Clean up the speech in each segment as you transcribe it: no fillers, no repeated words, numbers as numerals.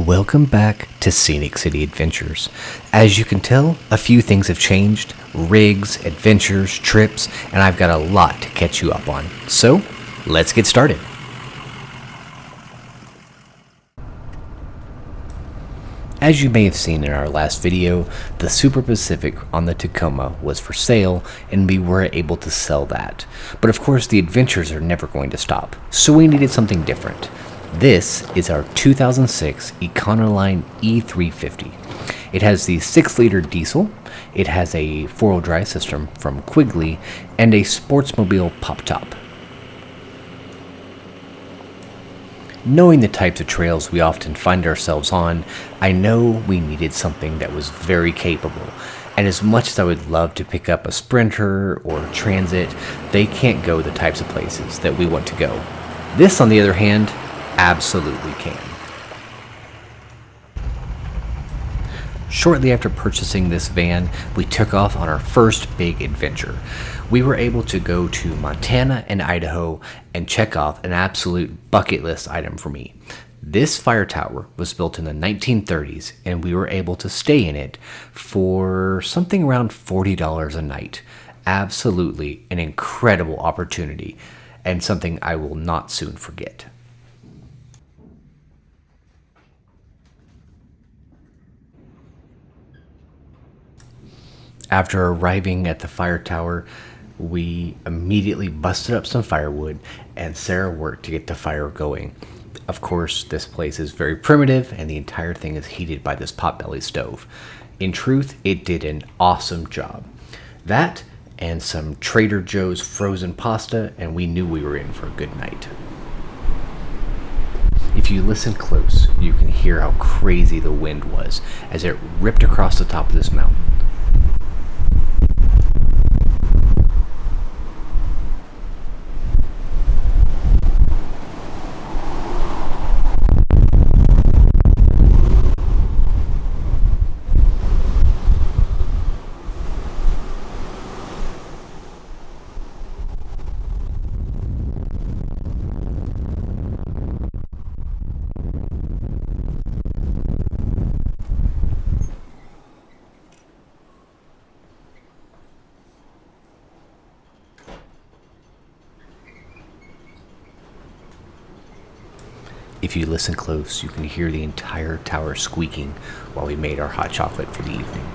Welcome back to Scenic City Adventures. As you can tell, a few things have changed: rigs, adventures, trips, and I've got a lot to catch you up on. So, let's get started. As you may have seen in our last video, the Super Pacific on the Tacoma was for sale, and we were able to sell that. But of course, the adventures are never going to stop, so we needed something different. This is our 2006 Econoline E350. It has the 6-liter diesel, it has a 4-wheel drive system from Quigley, and a Sportsmobile pop top. Knowing the types of trails we often find ourselves on, I know we needed something that was very capable. And as much as I would love to pick up a Sprinter or a Transit, they can't go the types of places that we want to go. This, on the other hand, absolutely can. Shortly after purchasing this van, we took off on our first big adventure. We were able to go to Montana and Idaho and check off an absolute bucket list item for me. This fire tower was built in the 1930s, and we were able to stay in it for something around $40 a night. Absolutely an incredible opportunity, and something I will not soon forget. After arriving at the fire tower, we immediately busted up some firewood, and Sarah worked to get the fire going. Of course, this place is very primitive, and the entire thing is heated by this potbelly stove. In truth, it did an awesome job. That and some Trader Joe's frozen pasta, and we knew we were in for a good night. If you listen close, you can hear how crazy the wind was as it ripped across the top of this mountain. If you listen close, you can hear the entire tower squeaking while we made our hot chocolate for the evening.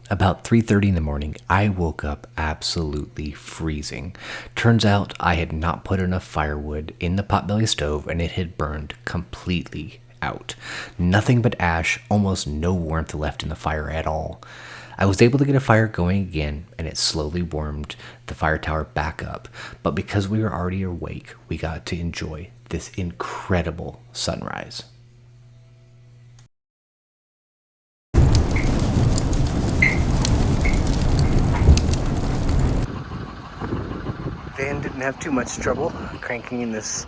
About 3:30 in the morning, I woke up absolutely freezing. Turns out I had not put enough firewood in the potbelly stove, and it had burned completely out. Nothing but ash, almost no warmth left in the fire at all. I was able to get a fire going again, and it slowly warmed the fire tower back up. But because we were already awake, we got to enjoy this incredible sunrise. Van didn't have too much trouble cranking in this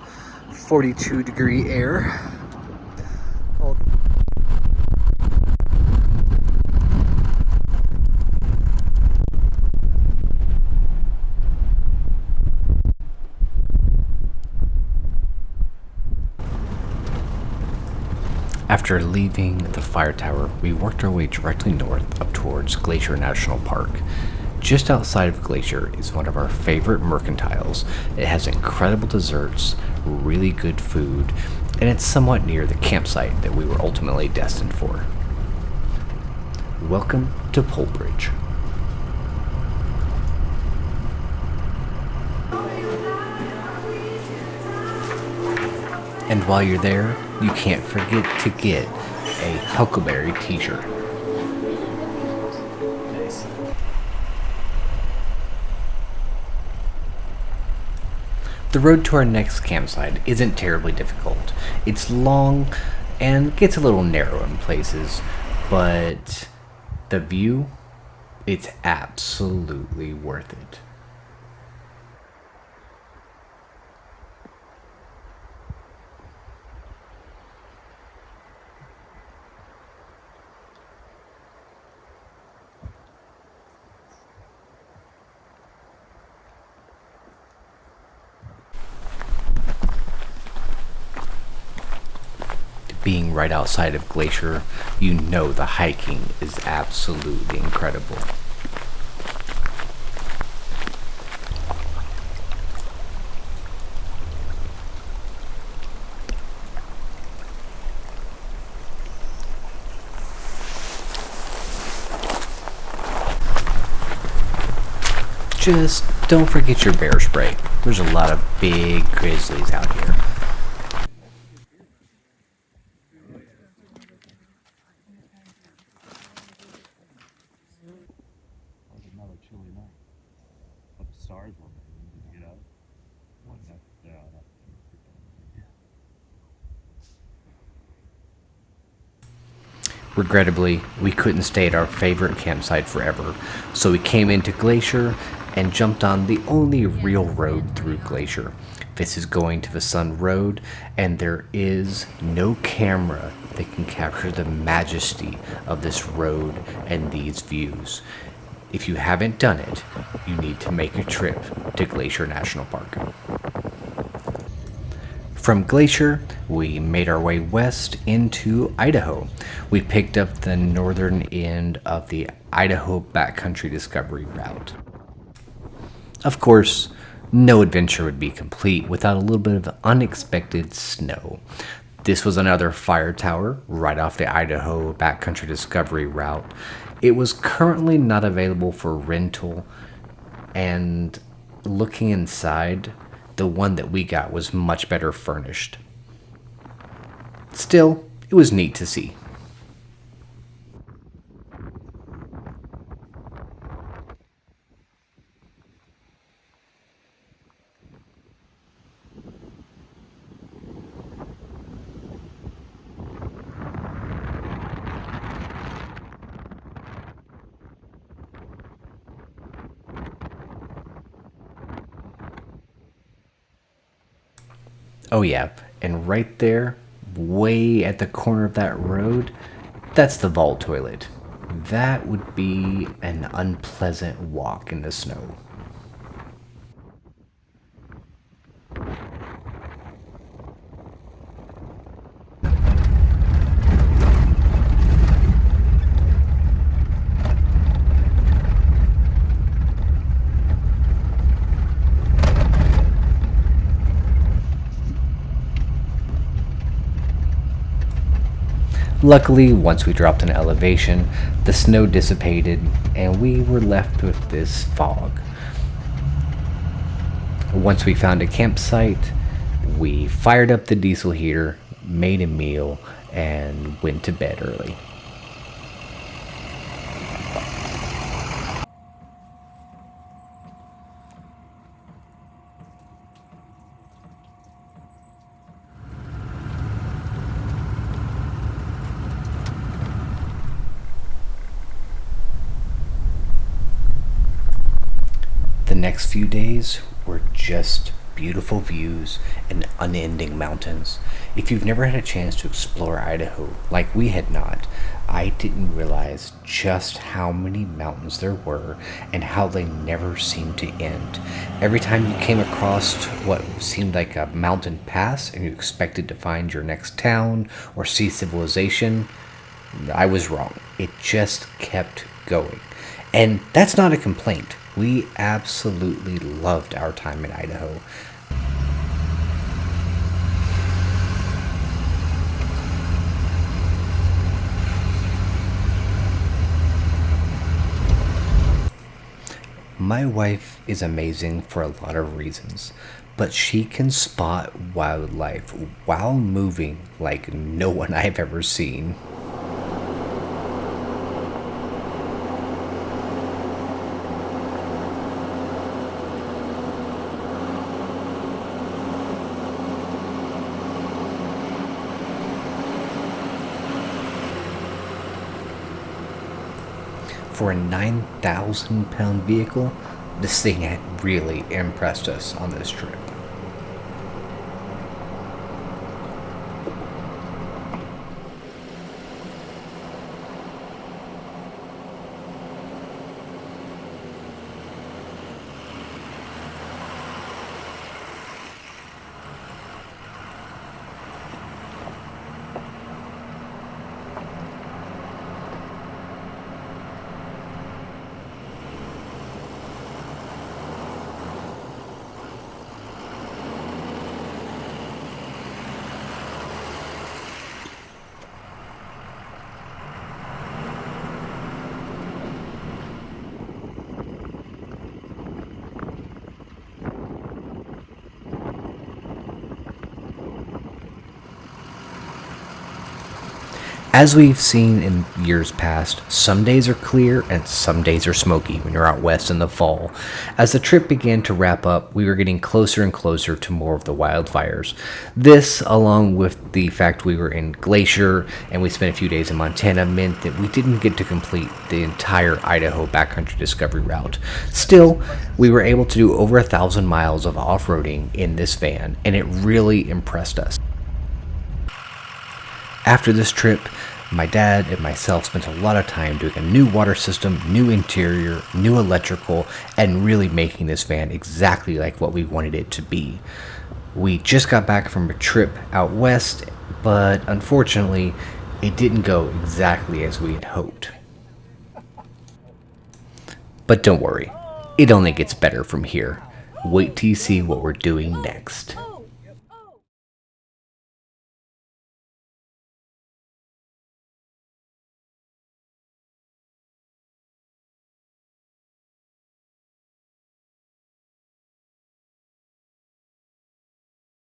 42-degree air. After leaving the fire tower, we worked our way directly north up towards Glacier National Park. Just outside of Glacier is one of our favorite mercantiles. It has incredible desserts, really good food, and it's somewhat near the campsite that we were ultimately destined for. Welcome to Polebridge. And while you're there, you can't forget to get a Huckleberry t-shirt. The road to our next campsite isn't terribly difficult. It's long and gets a little narrow in places, but the view, it's absolutely worth it. Being right outside of Glacier, you know the hiking is absolutely incredible. Just don't forget your bear spray. There's a lot of big grizzlies out here. Regrettably, we couldn't stay at our favorite campsite forever, so we came into Glacier and jumped on the only real road through Glacier. This is going to the Sun Road, and there is no camera that can capture the majesty of this road and these views. If you haven't done it, you need to make a trip to Glacier National Park. From Glacier, we made our way west into Idaho. We picked up the northern end of the Idaho Backcountry Discovery Route. Of course, no adventure would be complete without a little bit of unexpected snow. This was another fire tower right off the Idaho Backcountry Discovery Route. It was currently not available for rental, and looking inside, the one that we got was much better furnished. Still, it was neat to see. Oh, yeah, and right there, way at the corner of that road, that's the vault toilet. That would be an unpleasant walk in the snow. Luckily, once we dropped an elevation, the snow dissipated and we were left with this fog. Once we found a campsite, we fired up the diesel heater, made a meal, and went to bed early. The next few days were just beautiful views and unending mountains. If you've never had a chance to explore Idaho, like we had not, I didn't realize just how many mountains there were and how they never seemed to end. Every time you came across what seemed like a mountain pass and you expected to find your next town or see civilization, I was wrong. It just kept going. And that's not a complaint. We absolutely loved our time in Idaho. My wife is amazing for a lot of reasons, but she can spot wildlife while moving like no one I've ever seen. For a 9,000-pound vehicle, this thing had really impressed us on this trip. As we've seen in years past, some days are clear and some days are smoky when you're out west in the fall. As the trip began to wrap up, we were getting closer and closer to more of the wildfires. This, along with the fact we were in Glacier and we spent a few days in Montana, meant that we didn't get to complete the entire Idaho backcountry discovery route. Still, we were able to do over 1,000 miles of off-roading in this van, and it really impressed us. After this trip, my dad and myself spent a lot of time doing a new water system, new interior, new electrical, and really making this van exactly like what we wanted it to be. We just got back from a trip out west, but unfortunately, it didn't go exactly as we had hoped. But don't worry, it only gets better from here. Wait till you see what we're doing next.